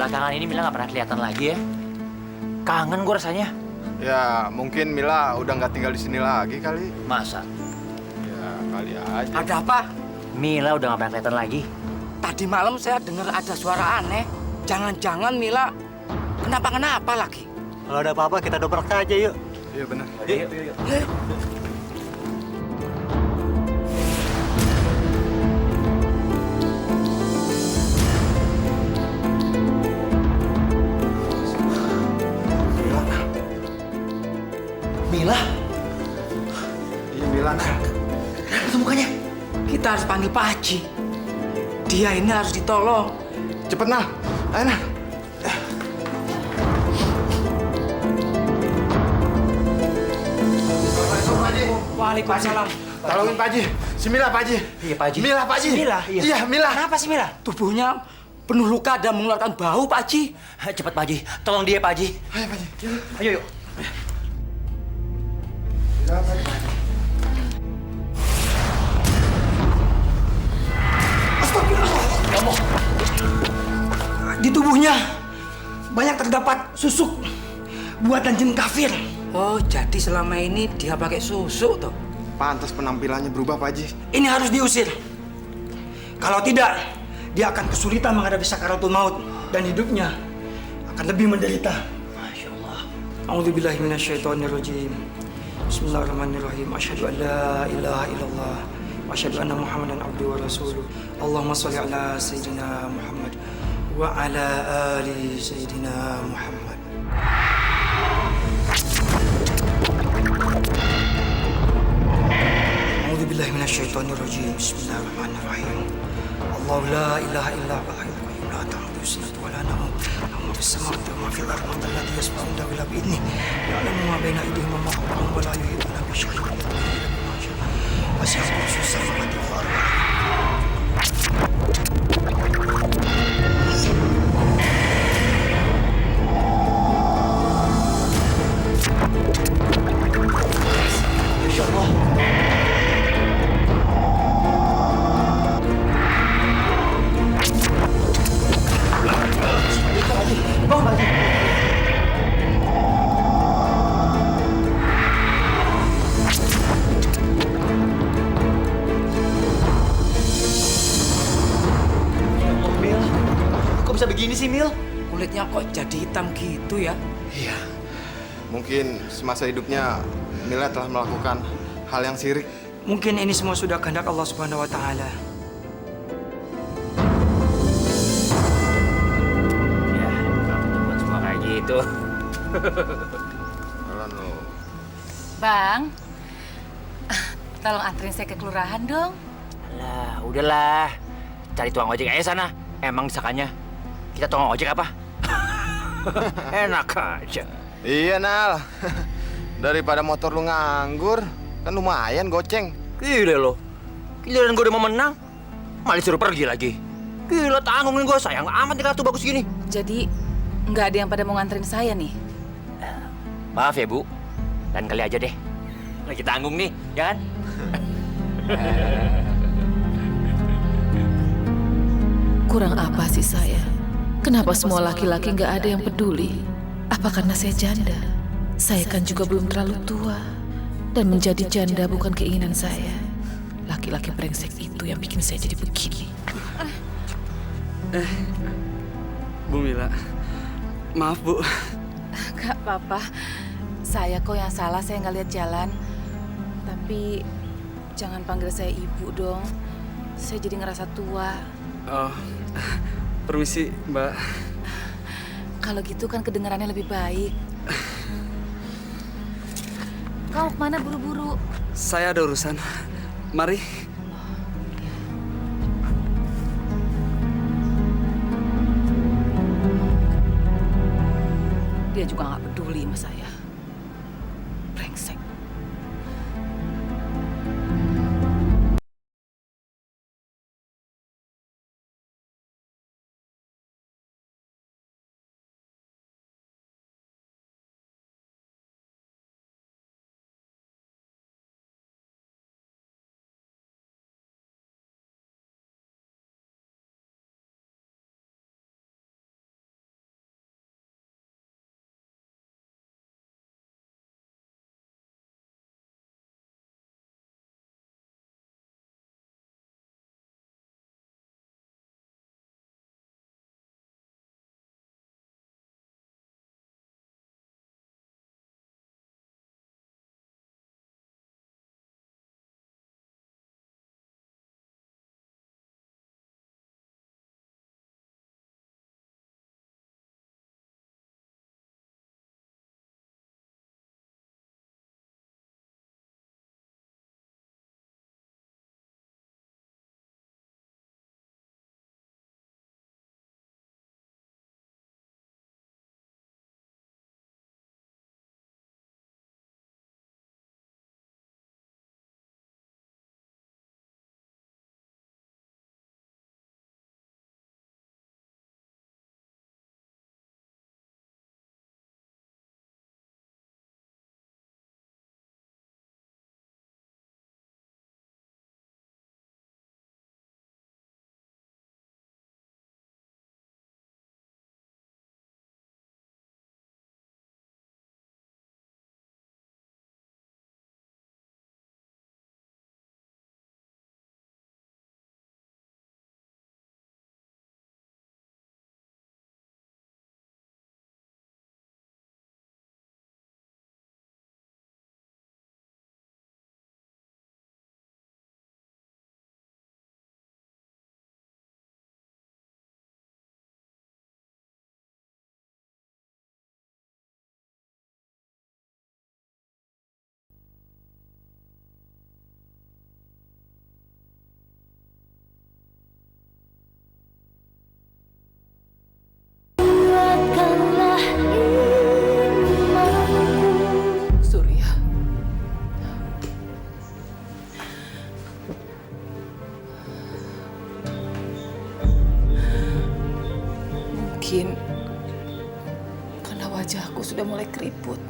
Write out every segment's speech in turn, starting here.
belakangan ini Mila nggak pernah kelihatan lagi ya. Kangen gue rasanya. Ya, mungkin Mila udah nggak tinggal di sini lagi kali. Masa? Ya, kali aja. Ada apa? Mila udah nggak pernah kelihatan lagi. Tadi malam saya dengar ada suara aneh. Jangan-jangan Mila kenapa-kenapa lagi? Kalau ada apa-apa kita dobrak saja yuk. Iya benar. Yuk. Mila? Iya Mila, nah. Kenapa tuh mukanya? Kita harus panggil Pak Haji. Dia ini harus ditolong. Cepet nah, ayo nah. Assalamualaikum Pak Haji. Waalaikumsalam. Tolongin Pak Haji. Si Mila Pak Haji. Iya, Pak Haji. Mila Pak Haji. Si Mila, iya. Iya Mila. Kenapa sih Mila? Tubuhnya penuh luka dan mengeluarkan bau, Pak Haji. Cepat Pak Haji, tolong dia Pak Haji. Ayo Pak Haji. Ayo yuk. Di tubuhnya banyak terdapat susuk buatan jin kafir. Oh, jadi selama ini dia pakai susuk tuh. Pantas penampilannya berubah Pak Haji. Ini harus diusir. Kalau tidak, dia akan kesulitan menghadapi sakaratul maut dan hidupnya akan lebih menderita. Masya Allah. A'udzubillahi minasyaitonirrajim. Bismillahirrahmanirrahim. Asyhadu an la ilaha illallah wa asyhadu anna Muhammadan abduhu wa rasuluh. Allahumma shalli ala sayyidina Muhammad wa ala ali sayyidina Muhammad. A'udzubillahi minasyaitonirrajim. Bismillahirrahmanirrahim. Allahu la ilaha illa huwal hayyul qayyum la ta'khudhuhu sinatun wa la nawm. Lahu ma fis samawati wa ma fil ardi. Man dhal ladzi yashfa'u 'indahu illa bi'idhnihi. Ya'lamu ma bayna aydihim wa ma khalfahum wa la yuhituna bi shay'in min 'ilmihi illa bima sha'a. Wasi'a kursiyuhu samawati wal ardi. Masya Allah. Bangun Pak Haji. Mil, kok bisa begini sih Mil? Kulitnya kok jadi hitam gitu ya? Iya. Mungkin semasa hidupnya Mila telah melakukan hal yang syirik. Mungkin ini semua sudah kehendak Allah Subhanahu wa taala. Ya, bukan semua kayak gitu. Anu. Bang, tolong anterin saya ke kelurahan dong. Lah, udahlah. Cari tukang ojek aja sana. Emang desakannya kita tukang ojek apa? Enak aja. Iya Nal. Daripada motor lu nganggur, kan lumayan goceng. Gila lo. Giliran gue udah mau menang, malah disuruh pergi lagi. Gila, tanggungin gue, sayang amat nih kartu bagus gini. Jadi, nggak ada yang pada mau nganterin saya nih. Maaf ya, Bu. Lain kali aja deh. Lagi tanggung nih, ya kan? Kurang apa sih saya? Kenapa semua laki-laki nggak ada yang peduli? Apa karena saya janda? Saya kan juga belum terlalu tua. Dan menjadi janda bukan keinginan saya. Laki-laki brengsek itu yang bikin saya jadi begini. Bu Mila, maaf Bu. Gak apa-apa. Saya kok yang salah, saya nggak lihat jalan. Tapi jangan panggil saya ibu dong. Saya jadi ngerasa tua. Oh, permisi Mbak. Kalau gitu kan kedengarannya lebih baik. Kau kemana buru-buru? Saya ada urusan. Mari. Dia juga nggak peduli sama saya. Brengsek. Mungkin karena wajahku sudah mulai keriput.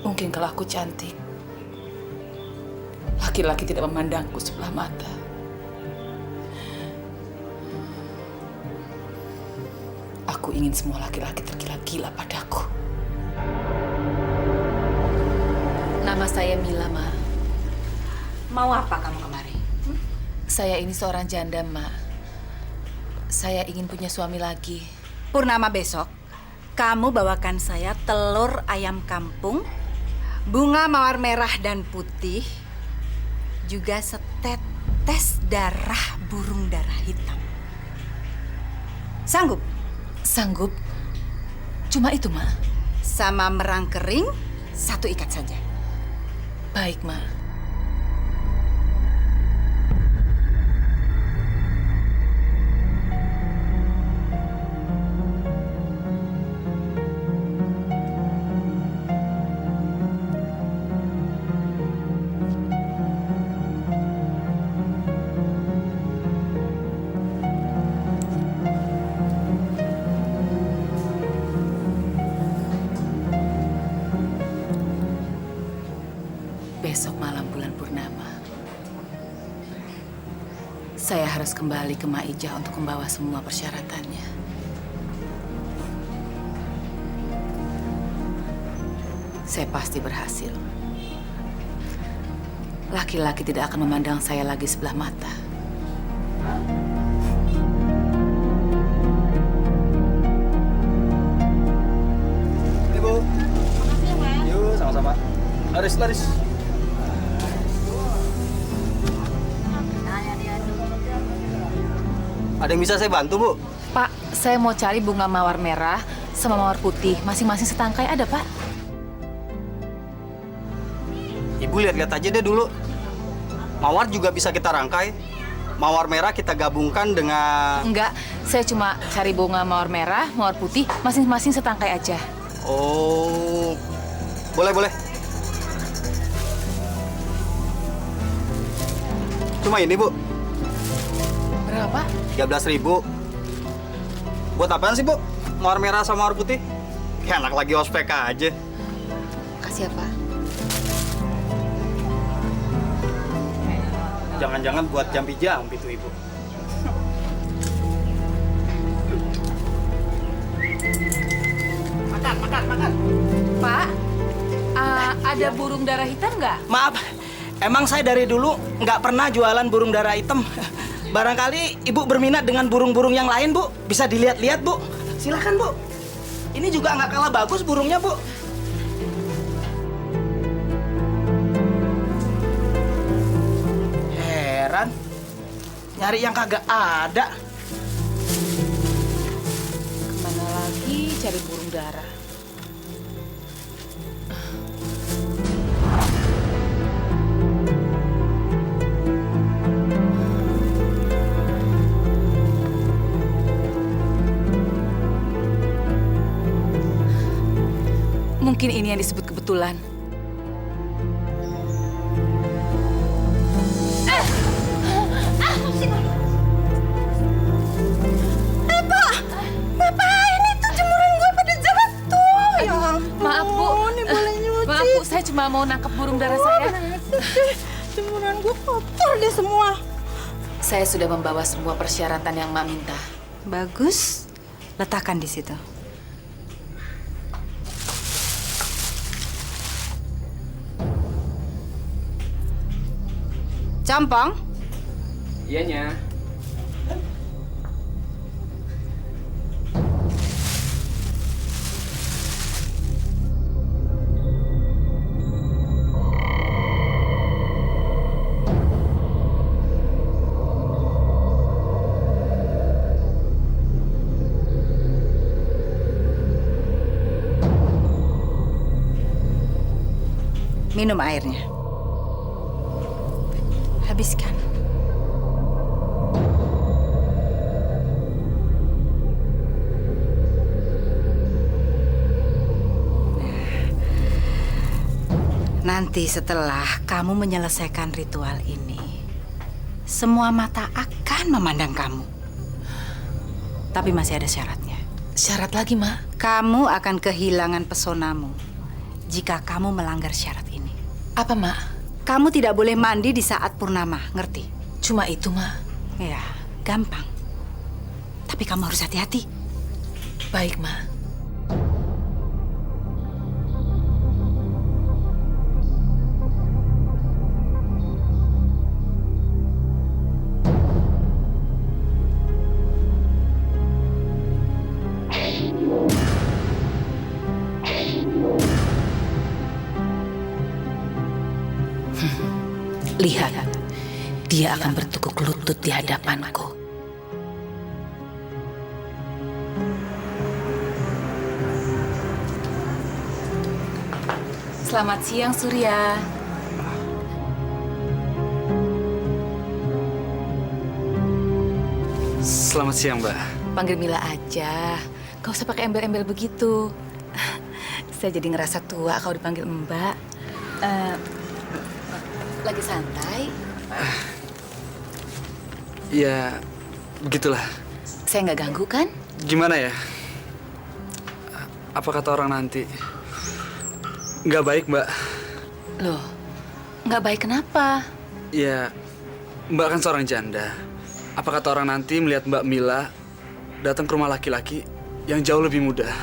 Mungkin kalau aku cantik, laki-laki tidak memandangku sebelah mata. Aku ingin semua laki-laki tergila-gila padaku. Nama saya Mila, Ma. Mau apa kamu kemari? Saya ini seorang janda, Ma. Saya ingin punya suami lagi. Purnama besok, kamu bawakan saya telur ayam kampung, bunga mawar merah dan putih, juga setetes darah burung darah hitam. Sanggup? Sanggup? Cuma itu, Ma. Sama merang kering, 1 ikat saja. Baik, Ma. Besok malam bulan purnama, saya harus kembali ke Maijah untuk membawa semua persyaratannya. Saya pasti berhasil. Laki-laki tidak akan memandang saya lagi sebelah mata. Ibu. Yuk, sama-sama. Laris. Ada yang bisa saya bantu, Bu? Pak, saya mau cari bunga mawar merah sama mawar putih. Masing-masing setangkai ada, Pak? Ibu lihat-lihat aja deh dulu. Mawar juga bisa kita rangkai. Mawar merah kita gabungkan dengan... Enggak, saya cuma cari bunga mawar merah, mawar putih, masing-masing setangkai aja. Oh, boleh. Cuma ini, Bu. Berapa? 13.000. Buat apaan sih, Bu? Mawar merah sama mawar putih? Kayak anak lagi ospek aja. Kasih ya, Pak. Jangan-jangan buat jampi-jampi tuh, Ibu. Makan. Pak, ada burung darah hitam nggak? Maaf, emang saya dari dulu nggak pernah jualan burung darah hitam. Barangkali Ibu berminat dengan burung-burung yang lain, Bu. Bisa dilihat-lihat, Bu. Silakan, Bu. Ini juga nggak kalah bagus burungnya, Bu. Heran, nyari yang kagak ada. Kemana lagi cari burung darah? Mungkin ini yang disebut kebetulan. Maaf, Bu. Maaf, Bu. Saya cuma mau nangkep burung darah saya. Jemuran gue kotor deh semua. Saya sudah membawa semua persyaratan yang Mak minta. Bagus, letakkan di situ. Campong, Iyanya. minum airnya. Habiskan. Nanti setelah kamu menyelesaikan ritual ini, semua mata akan memandang kamu. Tapi masih ada syaratnya. Syarat lagi, Mak? Kamu akan kehilangan pesonamu jika kamu melanggar syarat ini. Apa, Mak? Kamu tidak boleh mandi di saat purnama, ngerti? Cuma itu, Mak. Ya, gampang. Tapi kamu harus hati-hati. Baik, Mak. Lihat, dia akan bertekuk lutut di hadapanku. Selamat siang, Surya. Selamat siang, Mbak. Panggil Mila aja. Gak usah pakai embel-embel begitu. Saya jadi ngerasa tua kalau dipanggil Mbak. Lagi santai? Ya, begitulah. Saya nggak ganggu kan? Gimana ya? Apa kata orang nanti? Nggak baik, Mbak. Loh, nggak baik kenapa? Ya, Mbak kan seorang janda. Apa kata orang nanti melihat Mbak Mila datang ke rumah laki-laki yang jauh lebih muda?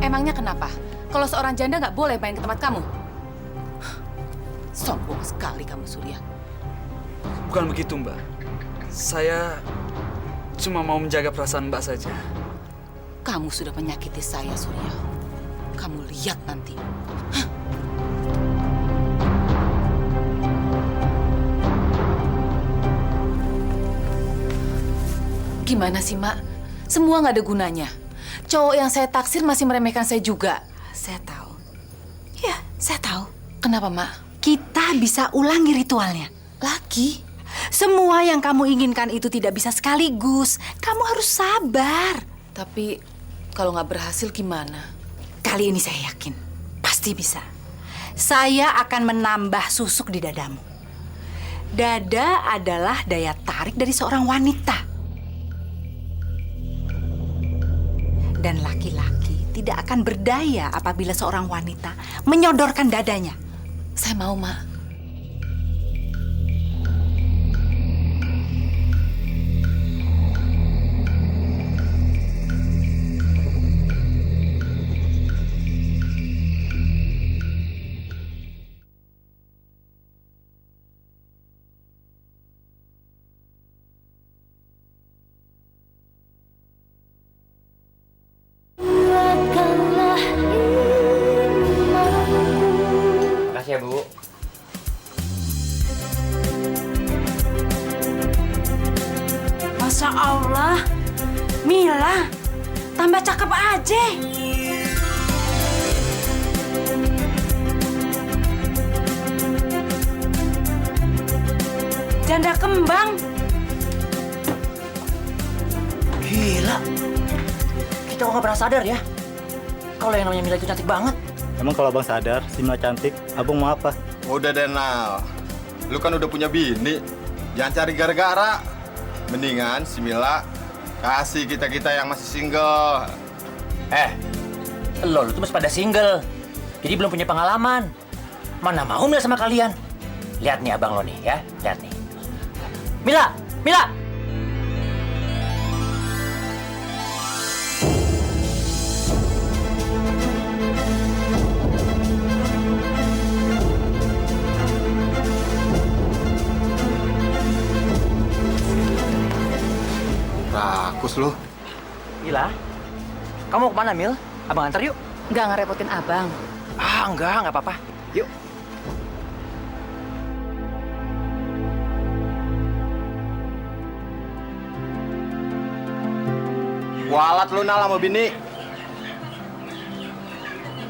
Emangnya kenapa? Kalau seorang janda nggak boleh main ke tempat kamu? Sombong sekali kamu, Surya. Bukan begitu, Mbak. Saya cuma mau menjaga perasaan Mbak saja. Kamu sudah menyakiti saya, Surya. Kamu lihat nanti. Gimana sih, Mak? Semua nggak ada gunanya. Cowok yang saya taksir masih meremehkan saya juga. Saya tahu. Ya, saya tahu. Kenapa, Mak? Kita bisa ulangi ritualnya. Lagi? Semua yang kamu inginkan itu tidak bisa sekaligus. Kamu harus sabar. Tapi kalau nggak berhasil gimana? Kali ini saya yakin. Pasti bisa. Saya akan menambah susuk di dadamu. Dada adalah daya tarik dari seorang wanita. Dan laki-laki tidak akan berdaya apabila seorang wanita menyodorkan dadanya. Saya mau, Mak. Makasih ya, Bu. Masya Allah, Mila, tambah cakep aja. Janda kembang. Gila. Kita kok nggak pernah sadar ya? Kalau yang namanya Mila itu cantik banget. Emang kalau abang sadar, si Mila cantik, abang mau apa? Udah deh, Nal. Lu kan udah punya bini. Jangan cari gara-gara. Mendingan si Mila kasih kita-kita yang masih single. Lu tuh masih pada single. Jadi belum punya pengalaman. Mana mau Mila sama kalian? Lihat nih abang lo nih ya, lihat nih. Mila, Mila. Rakus lu. Mila, kamu mau kemana, Mil? Abang antar yuk. Nggak ngerepotin abang. Enggak apa-apa. Yuk. Walat lu, Nal, sama bini.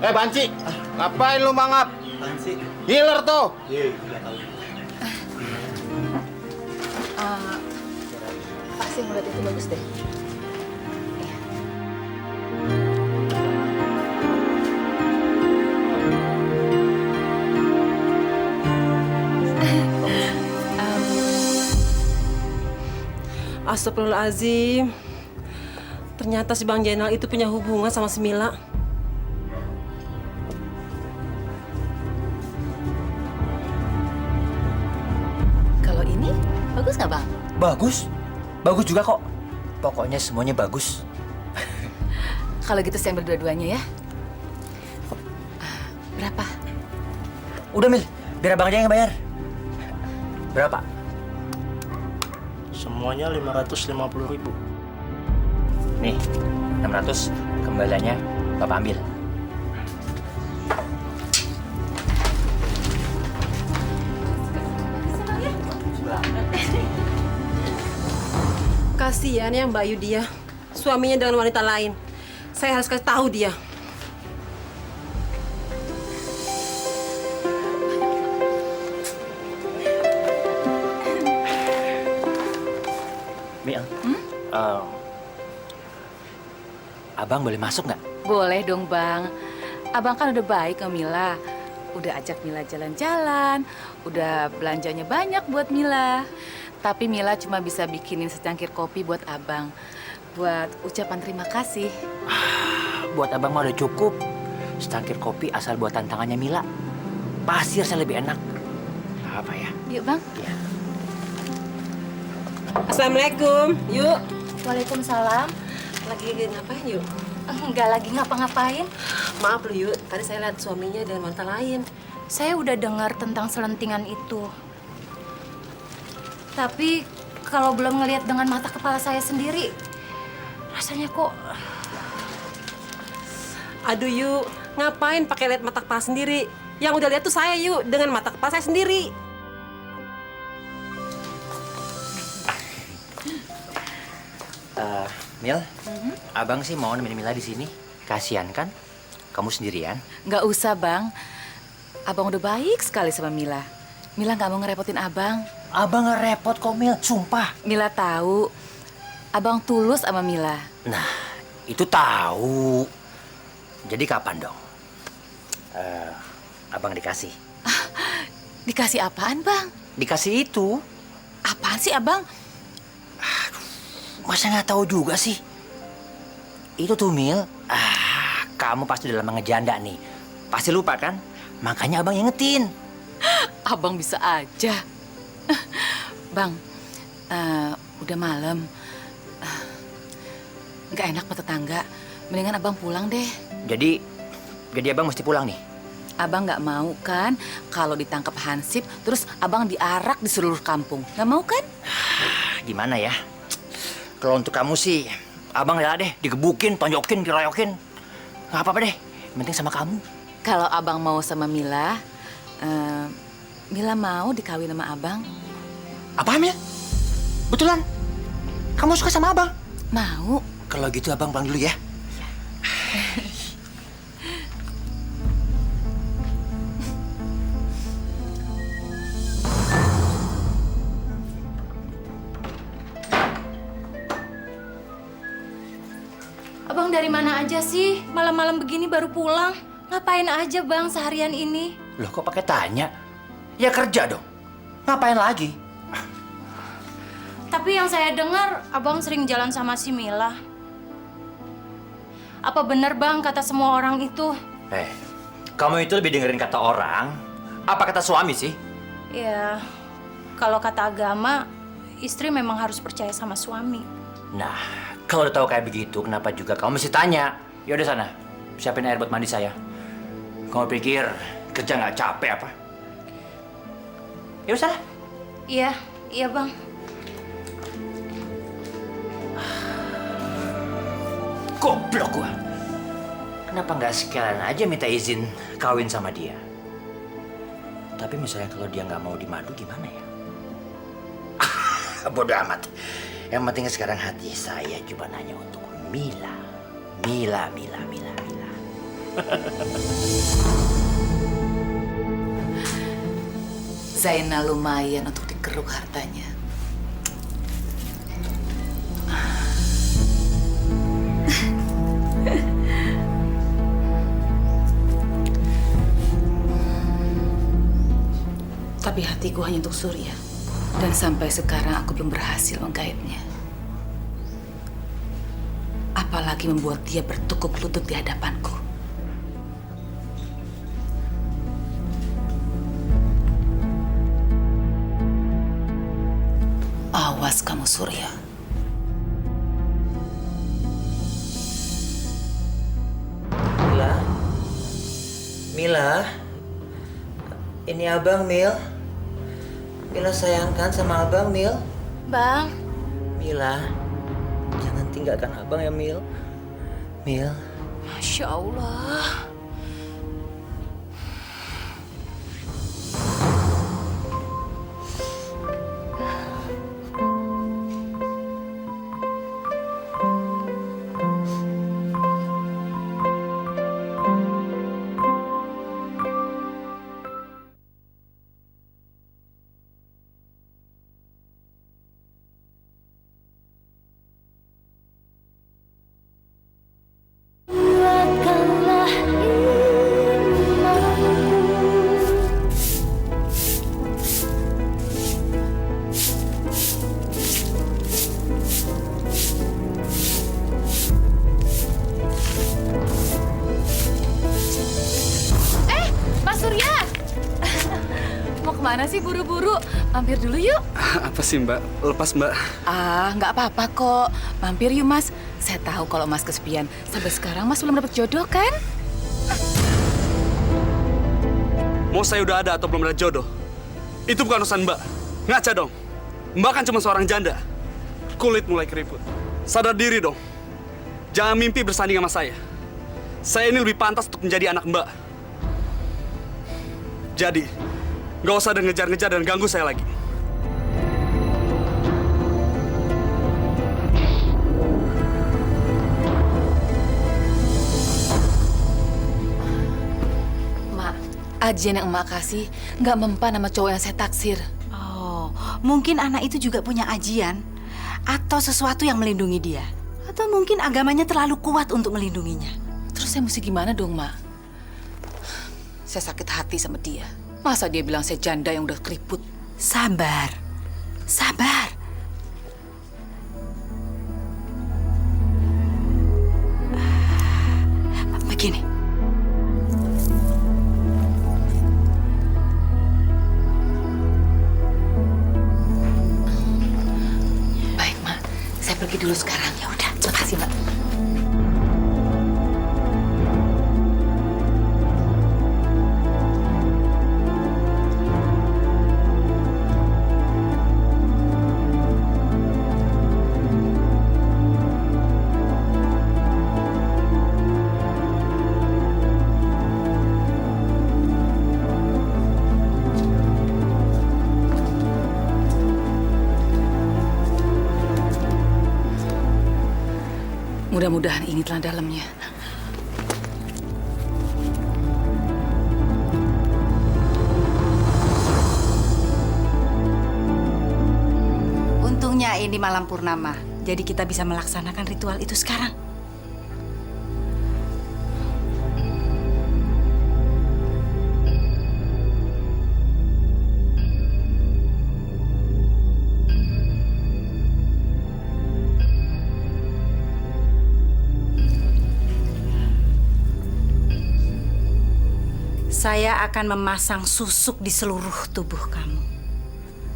Banci. Ngapain lu mangap? Banci. Ngiler tuh. Iya, tidak tahu. Pasti ngeliat itu bagus deh. Astagfirullahaladzim. Ternyata si Bang Jainal itu punya hubungan sama si Mila. Kalau ini bagus nggak bang? Bagus. Bagus juga kok. Pokoknya semuanya bagus. Kalau gitu saya ambil dua-duanya ya. Berapa? Udah Mil, biar abang aja yang bayar. Berapa? Semuanya 550.000. Nih, 600. Kembaliannya Bapak ambil. Kasihan ya Mbak Ayu dia. Suaminya dengan wanita lain. Saya harus kasih tahu dia. Mil, abang boleh masuk nggak? Boleh dong bang. Abang kan udah baik sama Mila. Udah ajak Mila jalan-jalan. Udah belanjanya banyak buat Mila. Tapi Mila cuma bisa bikinin secangkir kopi buat abang. Buat ucapan terima kasih. Buat abang mah udah cukup. Secangkir kopi asal buat tantangannya Mila. Pasti rasanya lebih enak. Apa ya? Yuk bang. Ya. Assalamualaikum. Yuk. Waalaikumsalam. Lagi ngapain yuk? Enggak lagi ngapa-ngapain. Maaf lu yuk. Tadi saya lihat suaminya dengan wanita lain. Saya udah dengar tentang selentingan itu. Tapi kalau belum ngelihat dengan mata kepala saya sendiri, rasanya kok... Aduh yuk, ngapain pakai lihat mata kepala sendiri? Yang udah lihat tuh saya yuk, dengan mata kepala saya sendiri. Mil, abang sih mau nemenin Mila di sini. Kasian kan? Kamu sendirian. Nggak usah, Bang. Abang udah baik sekali sama Mila. Mila nggak mau ngerepotin abang. Abang nggak repot kok, Mil. Sumpah. Mila tahu. Abang tulus sama Mila. Nah, itu tahu. Jadi kapan dong? Abang dikasih. Dikasih apaan, Bang? Dikasih itu. Apaan sih, Abang? Masa nggak tahu juga sih? Itu tuh, Mil. Kamu pasti udah lama ngejanda nih. Pasti lupa kan? Makanya abang ingetin. Abang bisa aja. Bang, udah malam. Nggak enak sama tetangga. Mendingan abang pulang deh. Jadi abang mesti pulang nih? Abang nggak mau kan kalau ditangkap Hansip, terus abang diarak di seluruh kampung. Nggak mau kan? Gimana ya? Kalau untuk kamu sih, abang rela deh digebukin, tonjokin, diroyokin. Nggak apa-apa deh, yang penting sama kamu. Kalau abang mau sama Mila, Mila mau dikawin sama abang. Apa, Mil? Betulan? Kamu suka sama abang? Mau. Kalau gitu abang pulang dulu ya. Abang dari mana aja sih? Malam-malam begini baru pulang. Ngapain aja bang seharian ini? Loh kok pakai tanya? Ya kerja dong. Ngapain lagi? Tapi yang saya dengar, abang sering jalan sama si Mila. Apa benar bang kata semua orang itu? Kamu itu lebih dengerin kata orang, apa kata suami sih? Ya, kalau kata agama, istri memang harus percaya sama suami. Nah, kalau udah tahu kayak begitu, kenapa juga kamu mesti tanya? Ya udah sana, siapin air buat mandi saya. Kamu pikir kerja nggak capek apa? Ya udah sana. Iya bang. Goblok gua. Kenapa nggak sekalian aja minta izin kawin sama dia? Tapi misalnya kalau dia nggak mau di madu gimana ya? Bodoh amat. Yang penting sekarang hati saya cuma nanya untuk Mila. Mila. Zainal lumayan untuk dikeruk hartanya. Tapi hatiku hanya untuk Surya. Dan sampai sekarang aku belum berhasil menggaibnya. apalagi membuat dia bertukuk lutut di hadapanku. Awas kamu, Surya. Mila? Mila? Ini abang, Mil. Mila sayangkan sama abang, Mil. Bang. Mila, jangan tinggalkan abang ya, Mil. Mil. Masya Allah. Mana sih buru-buru? Mampir dulu yuk. Apa sih Mbak? Lepas Mbak. Nggak apa-apa kok. Mampir yuk Mas. Saya tahu kalau Mas kesepian. Sampai sekarang Mas belum dapat jodoh kan? Mau saya udah ada atau belum ada jodoh? Itu bukan urusan Mbak. Ngaca dong. Mbak kan cuma seorang janda. Kulit mulai keriput. Sadar diri dong. Jangan mimpi bersanding sama saya. Saya ini lebih pantas untuk menjadi anak Mbak. Jadi, nggak usah ada ngejar-ngejar dan ganggu saya lagi. Mak, ajian yang emak kasih nggak mempan sama cowok yang saya taksir. Oh, mungkin anak itu juga punya ajian atau sesuatu yang melindungi dia. Atau mungkin agamanya terlalu kuat untuk melindunginya. Terus saya mesti gimana dong, Mak? Saya sakit hati sama dia. Masa dia bilang saya janda yang udah keriput? Sabar. Sabar. Begini. Baik, Mak. Saya pergi dulu sekarang. Ya udah, makasih, Mak. Mudah-mudahan ini telah dalamnya. Untungnya ini malam purnama, jadi kita bisa melaksanakan ritual itu sekarang. Saya akan memasang susuk di seluruh tubuh kamu.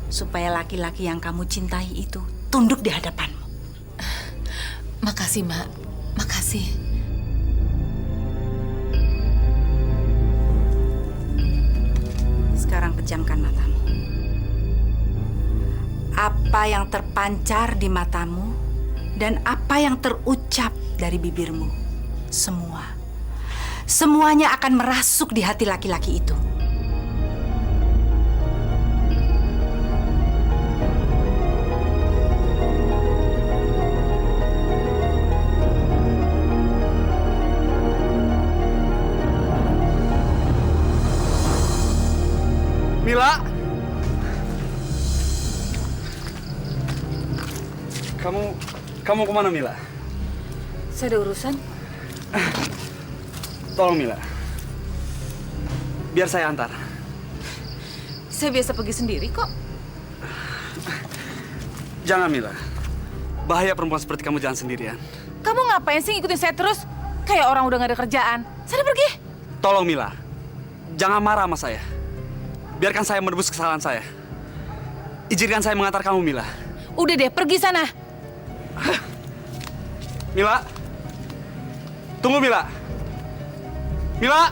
Supaya laki-laki yang kamu cintai itu tunduk di hadapanmu. Makasih, Mak. Makasih. Sekarang pejamkan matamu. Apa yang terpancar di matamu dan apa yang terucap dari bibirmu, semuanya akan merasuk di hati laki-laki itu. Mila! Kamu kemana, Mila? Saya ada urusan. Tolong, Mila. Biar saya antar. Saya biasa pergi sendiri kok. Jangan, Mila. Bahaya perempuan seperti kamu jangan sendirian. Kamu ngapain sih ngikutin saya terus? Kayak orang udah gak ada kerjaan. Sana pergi. Tolong Mila, jangan marah sama saya. Biarkan saya menebus kesalahan saya. Izinkan saya mengantar kamu, Mila. Udah deh, pergi sana. Mila, tunggu Mila. Mila!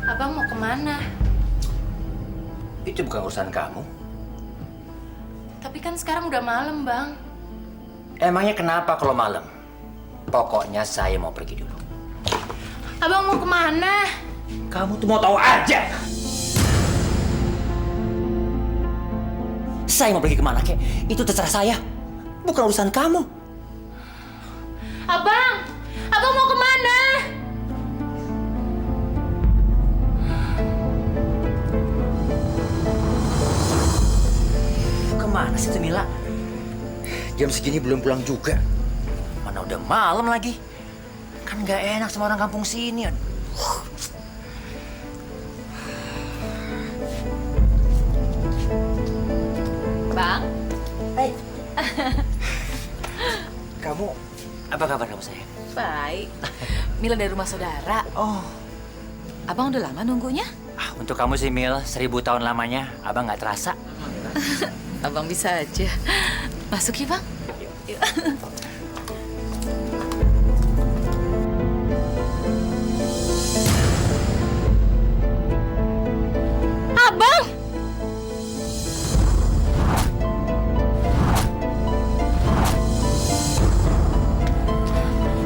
Abang mau kemana? Itu bukan urusan kamu. Tapi kan sekarang udah malam, Bang. Emangnya kenapa kalau malam? Pokoknya saya mau pergi dulu. Abang mau kemana? Kamu tuh mau tahu aja. Saya mau pergi kemana, kek? Itu terserah saya. Bukan urusan kamu. Abang mau kemana? Kemana sih tuh Mila? Jam segini belum pulang juga. Mana udah malam lagi. Kan nggak enak sama orang kampung sini. Bang. Hai. Kamu, apa kabar kamu sayang? Baik. Mila dari rumah saudara. Oh. Abang udah lama nunggunya? Untuk kamu sih Mil, 1000 tahun lamanya. Abang nggak terasa. Abang bisa aja. Masuk ya, Bang? Yuk. Abang!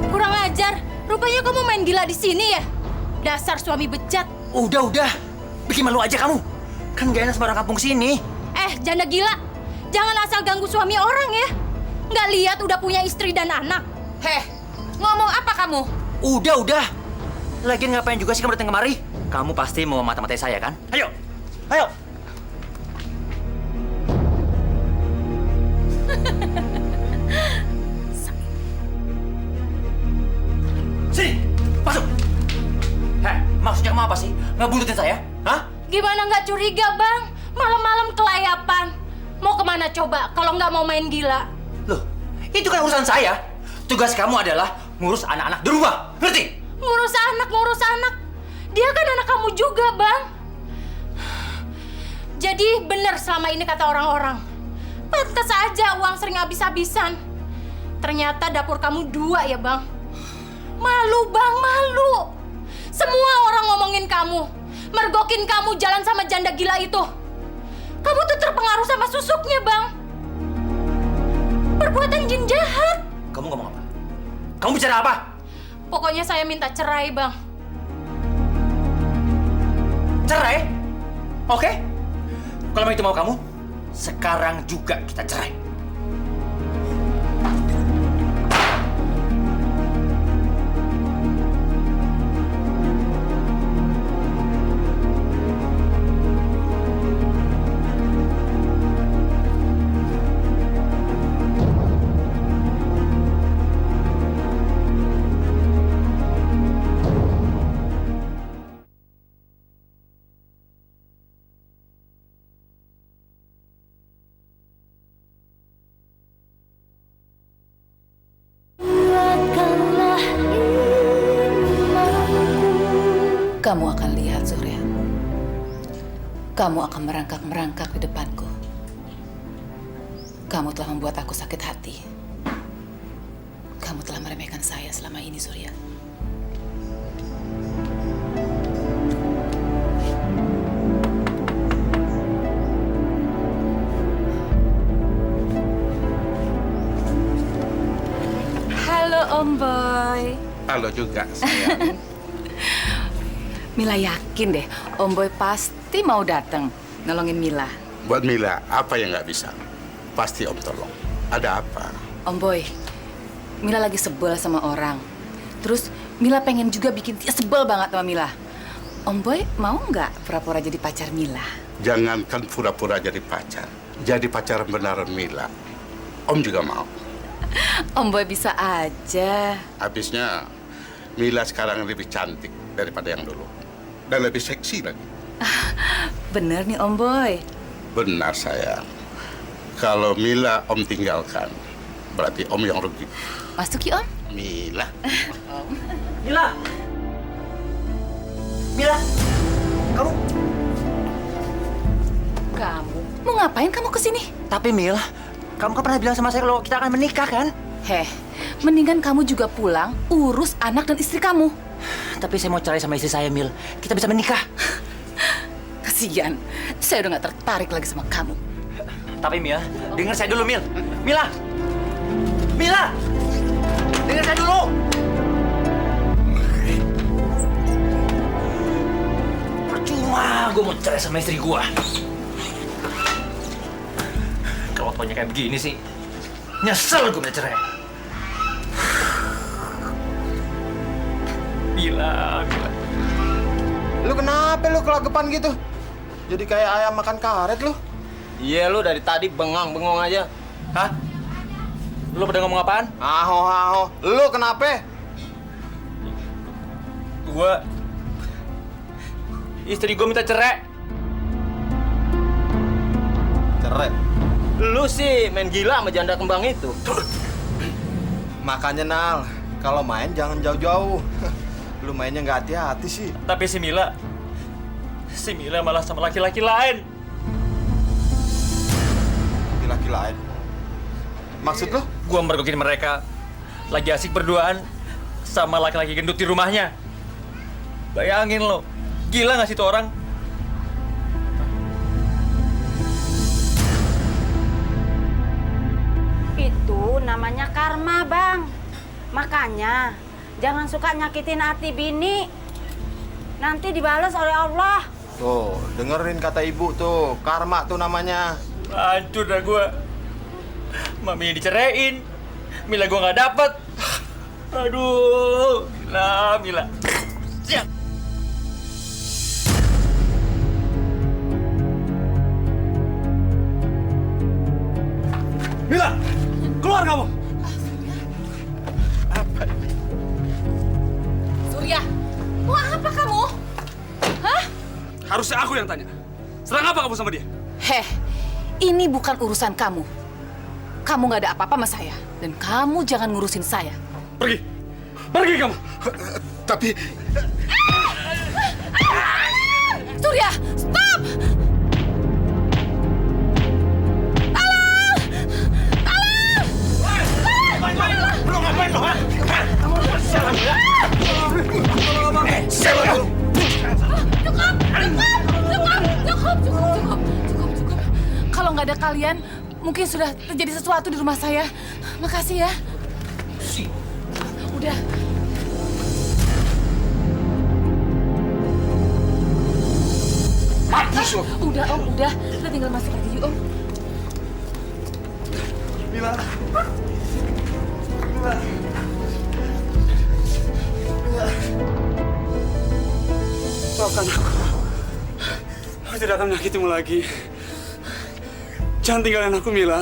Kurang ajar. Rupanya kamu main gila di sini ya? Dasar suami bejat. Udah. Bikin malu aja kamu. Kan nggak enak sama orang kampung sini. Janda gila. Jangan asal ganggu suami orang ya. Nggak lihat udah punya istri dan anak. Heh, ngomong apa kamu? Udah. Lagian ngapain juga sih kamu datang kemari? Kamu pasti mau mata-matai saya kan? Ayo. Sini, masuk. Maksudnya kamu apa sih? Ngebuntutin saya? Hah? Gimana nggak curiga, Bang? Malam-malam kelayapan. Mau kemana coba kalau nggak mau main gila? Loh, itu kan urusan saya. Tugas kamu adalah ngurus anak-anak di rumah. Ngerti? Ngurus anak. Dia kan anak kamu juga, Bang. Jadi benar selama ini kata orang-orang. Pantas aja uang sering habis-habisan. Ternyata dapur kamu 2 ya, Bang. Malu, Bang, malu. Semua orang ngomongin kamu. Mergokin kamu jalan sama janda gila itu. Kamu tuh terpengaruh sama susuknya, Bang. Perbuatan jin jahat. Kamu ngomong apa? Kamu bicara apa? Pokoknya saya minta cerai, Bang. Cerai? Oke. Kalau itu mau kamu, sekarang juga kita cerai. Kamu akan lihat, Surya. Kamu akan merangkak-merangkak di depanku. Kamu telah membuat aku sakit hati. Kamu telah meremehkan saya selama ini, Surya. Halo, Om Boy. Halo juga, sayang. Mila yakin deh, Om Boy pasti mau datang nolongin Mila. Buat Mila, apa yang nggak bisa? Pasti Om tolong. Ada apa? Om Boy, Mila lagi sebel sama orang. Terus Mila pengen juga bikin dia sebel banget sama Mila. Om Boy mau nggak pura-pura jadi pacar Mila? Jangankan pura-pura jadi pacar. Jadi pacar beneran Mila. Om juga mau. Om Boy bisa aja. Habisnya, Mila sekarang lebih cantik daripada yang dulu. Dan lebih seksi lagi. Bener nih Om Boy. Benar, sayang. Kalau Mila Om tinggalkan, berarti Om yang rugi. Masuk yuk, Om. Mila. Mila! Mila! Kamu... Kamu mau ngapain kamu kesini? Tapi Mil, kamu kan pernah bilang sama saya kalau kita akan menikah kan? Heh, mendingan kamu juga pulang urus anak dan istri kamu. Tapi saya mau cerai sama istri saya, Mil. Kita bisa menikah. Kasian, saya udah gak tertarik lagi sama kamu. Tapi Mil, dengar saya dulu, Mil. Mila! Mila! Dengar saya dulu! Percuma gue mau cerai sama istri gue. Kalau taunya kayak begini sih, nyesel gue minta cerai. Mila. Lu kenapa lu kelagepan gitu? Jadi kayak ayam makan karet lu. Iya, lu dari tadi bengong aja. Hah? Lu pada ngomong apaan? Aho. Lu kenapa? Istri gue minta cerai. Cerai? Lu sih main gila sama janda kembang itu. Makanya Nal, kalau main jangan jauh-jauh. Lu mainnya nggak hati-hati sih. Tapi si Mila malah sama laki-laki lain. Laki lain? Maksud lu? Gua mergokin mereka lagi asik berduaan sama laki-laki gendut di rumahnya. Bayangin lo, gila nggak sih tuh orang? Itu namanya karma, Bang. Makanya jangan suka nyakitin hati bini. Nanti dibalas oleh Allah. Tuh, dengerin kata ibu tuh. Karma tuh namanya. Hancur dah gua. Mami diceraiin. Mila gua nggak dapet. Aduh, Mila. Siap. Mila! Keluar kamu! Surya, mau apa kamu? Hah? Harusnya aku yang tanya. Serang apa kamu sama dia? Heh, ini bukan urusan kamu. Kamu nggak ada apa-apa sama saya. Dan kamu jangan ngurusin saya. Pergi! Pergi kamu! Tapi... Surya, stop! Lu ngapain lo, ha? Cukup. Kalau nggak ada kalian, mungkin sudah terjadi sesuatu di rumah saya. Makasih ya. Udah. Udah, Om, udah. Kita tinggal masuk aja yuk, Om. Mila. Maafkan aku. Aku tidak akan menyakitimu lagi. Jangan tinggalin aku, Mila.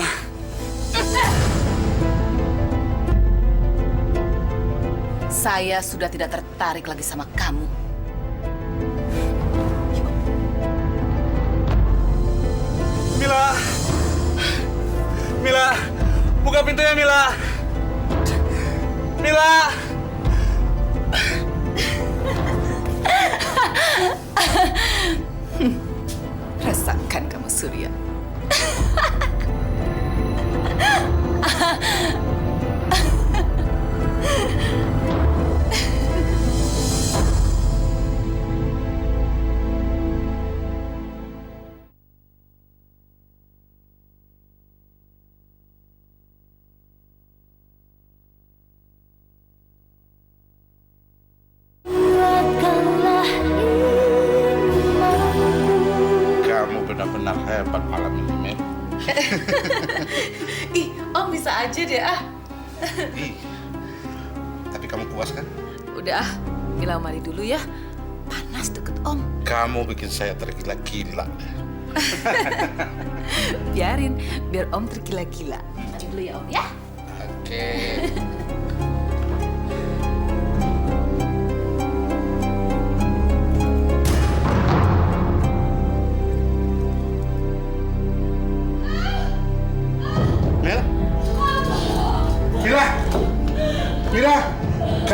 Saya sudah tidak tertarik lagi sama kamu. Mila! Mila! Buka pintunya, Mila! Mila! Rasakan kamu, Surya. Kamu benar-benar hebat malam ini, Mel. Ih, Om bisa aja deh, ah. Ih, tapi kamu puas kan? Udah, Mila mandi dulu ya. Panas deket Om. Kamu bikin saya tergila-gila. Biarin, biar Om tergila-gila. Mandi dulu ya, Om ya. Oke.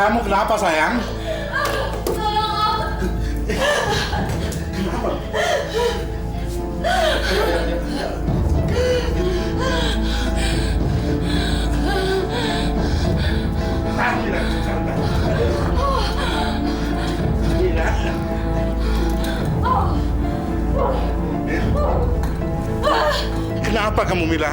Kamu kenapa sayang? Kenapa kamu, Mila?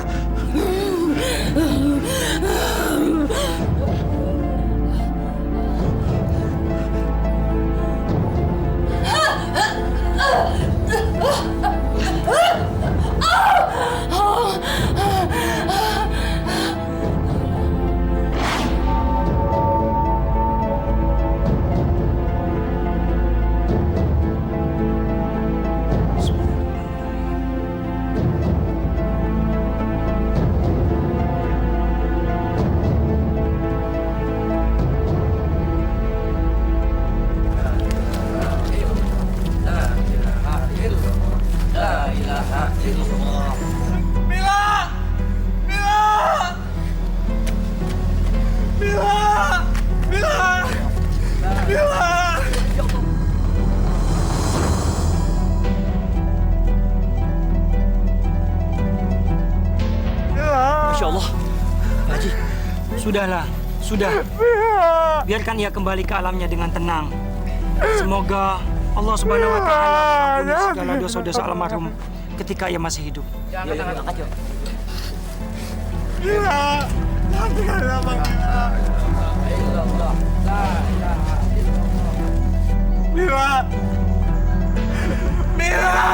Masya Allah. Pak Haji, sudahlah, sudah. Biarkan ia kembali ke alamnya dengan tenang. Semoga Allah Subhanahu wa Ta'ala mengampuni segala dosa-dosa almarhum ketika ia masih hidup. Jangan kacau. Mila, Mila! Mila!